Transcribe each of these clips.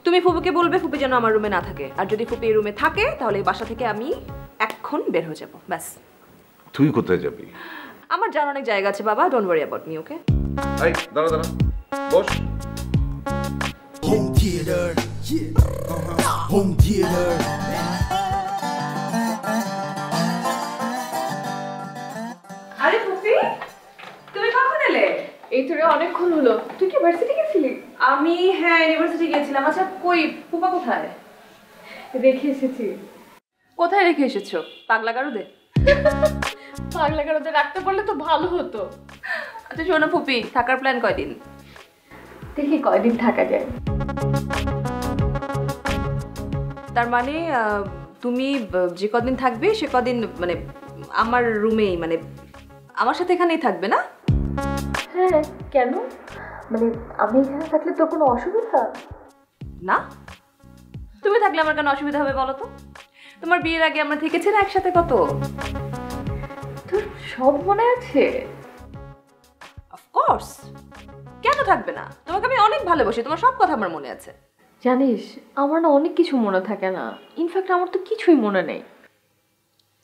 তুমি ফুপুকে বলবে ফুপি যেন আমার রুমে না থাকে, আর যদি ফুপি এই রুমে থাকে তাহলে এই বাসা থেকে আমি এখন বের হয়ে যাব। ব্যাস। তুই কোথায় যাবি? আমার জানার অনেক জায়গা আছে বাবা, ডোন্ট ওয়ারি অ্যাবাউট মি। ওকে? এই দাঁড়া দাঁড়া, বস। Home theater, home theater. আরে ফুপি, তুমি কখন এলে? এই তো রে, অনেকক্ষণ হলো। তুই কি ভার্সিটি গেছিলি? আমি হ্যাঁ ইউনিভার্সিটি গিয়েছিলাম। আচ্ছা কই ফুপা কোথায়? রেখে এসেছি। কোথায় রেখে এসেছো? পাগলা গারুদে? পাগলা গারদে রাখতে পারলে তো ভালো হতো। আচ্ছা শোনো ফুপি, থাকার প্ল্যান কয়দিন? দেখি কয়দিন থাকা যায়। তার মানে তুমি যে কদিন থাকবে সে কদিন মানে আমার রুমেই, মানে আমার সাথে এখানেই থাকবে না? হ্যাঁ, কেন? মানে আমি এখানে থাকলে তোর কোনো অসুবিধা? না, তুমি থাকলে আমার কেন অসুবিধা হবে বলো তো? তোমার বিয়ের আগে আমরা থেকেছি না একসাথে কত? তোর সব মনে আছে? অফকোর্স, কেন থাকবে না? তোমাকে আমি অনেক ভালোবাসি, তোমার সব কথা আমার মনে আছে। জানিস, আমার না অনেক কিছু মনে থাকে না। ইনফ্যাক্ট আমার তো কিছুই মনে নেই।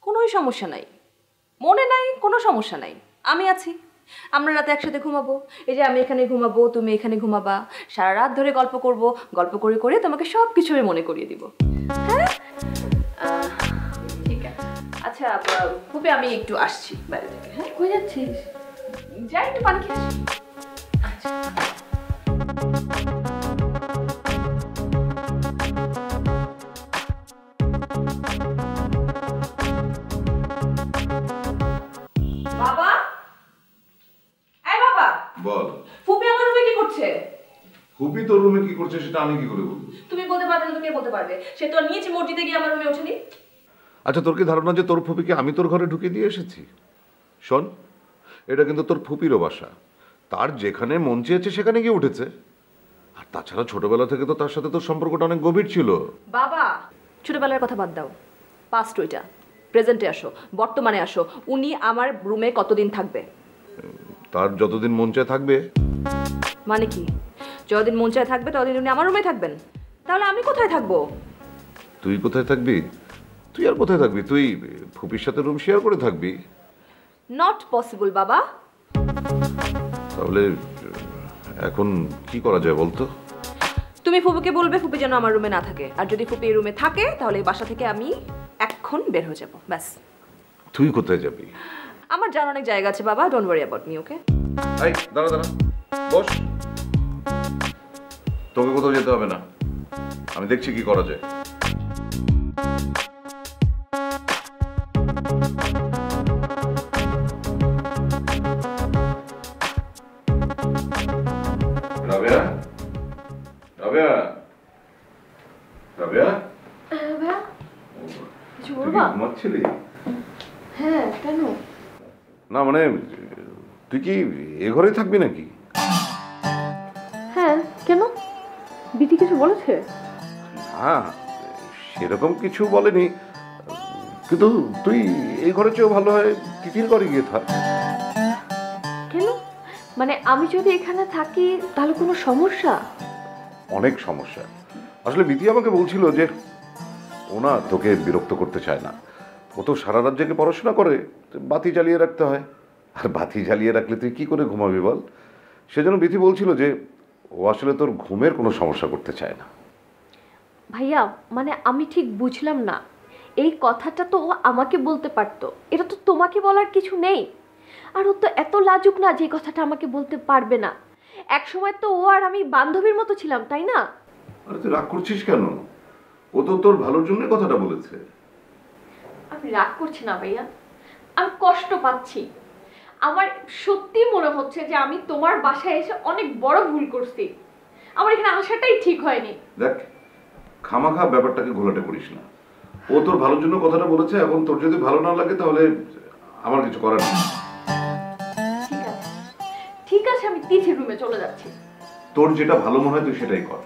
কোনোই সমস্যা নাই, মনে নাই কোনো সমস্যা নাই, আমি আছি। আমরা রাতে একসাথে ঘুমাবো, এই যে আমি এখানে ঘুমাবো, তুমি এখানে ঘুমাবা, সারা রাত ধরে গল্প করব, গল্প করে করে তোমাকে সব কিছু আমি মনে করিয়ে দিব। হ্যাঁ ঠিক আছে। আচ্ছা ফুপি, আমি একটু আসছি বাইরে থেকে। হ্যাঁ, কই যাচ্ছিস? যাই একটু পানি খেয়ে আসি। আচ্ছা বাবা, এই বাবা বল। ফুপি আমার রুমে কি করছে? ফুপি তোর রুমে কি করছে সেটা আমি কি করে বলবো? তুমি বলতে পারবে না, তুমি বলতে পারবে? সে তো নিয়েছে মসজিদে গিয়ে আমার রুমে ওঠেনি। আচ্ছা, তোর কি ধারণা যে তোর ফুপিকে আমি তোর ঘরে ঢুকিয়ে দিয়ে এসেছি? শোন, এটা কিন্তু তোর ফুপিরও বাসা। তার যেখানে মন চেয়েছে সেখানে গিয়ে উঠেছে। আর তাছাড়া ছোটবেলা থেকে তো তার সাথে তোর সম্পর্কটা অনেক গভীর ছিল। বাবা, ছোটবেলার কথা বাদ দাও, পাস্ট ওইটা, প্রেজেন্টে আসো, বর্তমানে আসো। উনি আমার রুমে কতদিন থাকবে? তার যতদিন মন চায় থাকবে। মানে কি? যতদিন মন চায় থাকবে ততদিন উনি আমার রুমে থাকবেন? তাহলে আমি কোথায় থাকবো? তুই কোথায় থাকবি? তুই আর কোথায় থাকবি? তুই ফুপির সাথে রুম শেয়ার করে থাকবি। নট পসিবল বাবা। তাহলে এখন কি করা যায় বলতো? তুমি ফুপুকে বলবে ফুপি যেন আমার রুমে না থাকে, আর যদি ফুপি এই রুমে থাকে তাহলে এই বাসা থেকে আমি এখন বের হয়ে যাব। ব্যাস। তুই কোথায় যাবি? আমার জানার অনেক জায়গা আছে বাবা, ডোন্ট ওয়ারি অ্যাবাউট মি। ওকে? এই দাঁড়া দাঁড়া, বস। তোকে কোথাও যেতে হবে না, আমি দেখছি কি করা যায়। রাবেয়া, রাবেয়া, রাবেয়া, ভাইয়া, কিছু তুই বলবা? কি ঘুমাচ্ছিলি? হ্যাঁ, কেন? না মানে তুই কি এ ঘরেই থাকবি নাকি? হ্যাঁ, কেন? বিটি কিছু বলেছে? হ্যাঁ, সেরকম কিছু বলেনি, কিন্তু তুই এই ঘরে চেয়েও ভালো হয় তিতির ঘরে গিয়ে থাক। কেন? মানে আমি যদি এখানে থাকি তাহলে কোনো সমস্যা? অনেক সমস্যা। আসলে বিতি আমাকে বলছিল যে ও না তোকে বিরক্ত করতে চায় না। ও তো সারা রাত জেগে পড়াশোনা করে, বাতি জ্বালিয়ে রাখতে হয়। আর বাতি জ্বালিয়ে রাখলে তুই কি করে ঘুমাবি বল? সেজন্য বিতি বলছিল যে ও আসলে তোর ঘুমের কোনো সমস্যা করতে চায় না। ভাইয়া, মানে আমি ঠিক বুঝলাম না। এই কথাটা তো ও আমাকে বলতে পারতো, এটা তো তোমাকে বলার কিছু নেই। আর ও তো এত লাজুক না যে কথাটা আমাকে বলতে পারবে না। এক সময় তো ও আর আমি বান্ধবীর মতো ছিলাম, তাই না? আরে তুই রাগ করছিস কেন? ও তো তোর ভালোর জন্য কথাটা বলেছে। আমি রাগ করছি না ভাইয়া, আমি কষ্ট পাচ্ছি। আমার সত্যি মনে হচ্ছে যে আমি তোমার বাসায় এসে অনেক বড় ভুল করছি। আমার এখানে আসাটাই ঠিক হয়নি। দেখ, খামাখা ব্যাপারটাকে ঘোলাটে করিস না। ও তোর ভালোর জন্য কথাটা বলেছে, এখন তোর যদি ভালো না লাগে তাহলে আমার কিছু করার নেই। ঠিক আছে, ঠিক আছে, আমি তিথির রুমে চলে যাচ্ছি। তোর যেটা ভালো মনে হয় তুই সেটাই কর।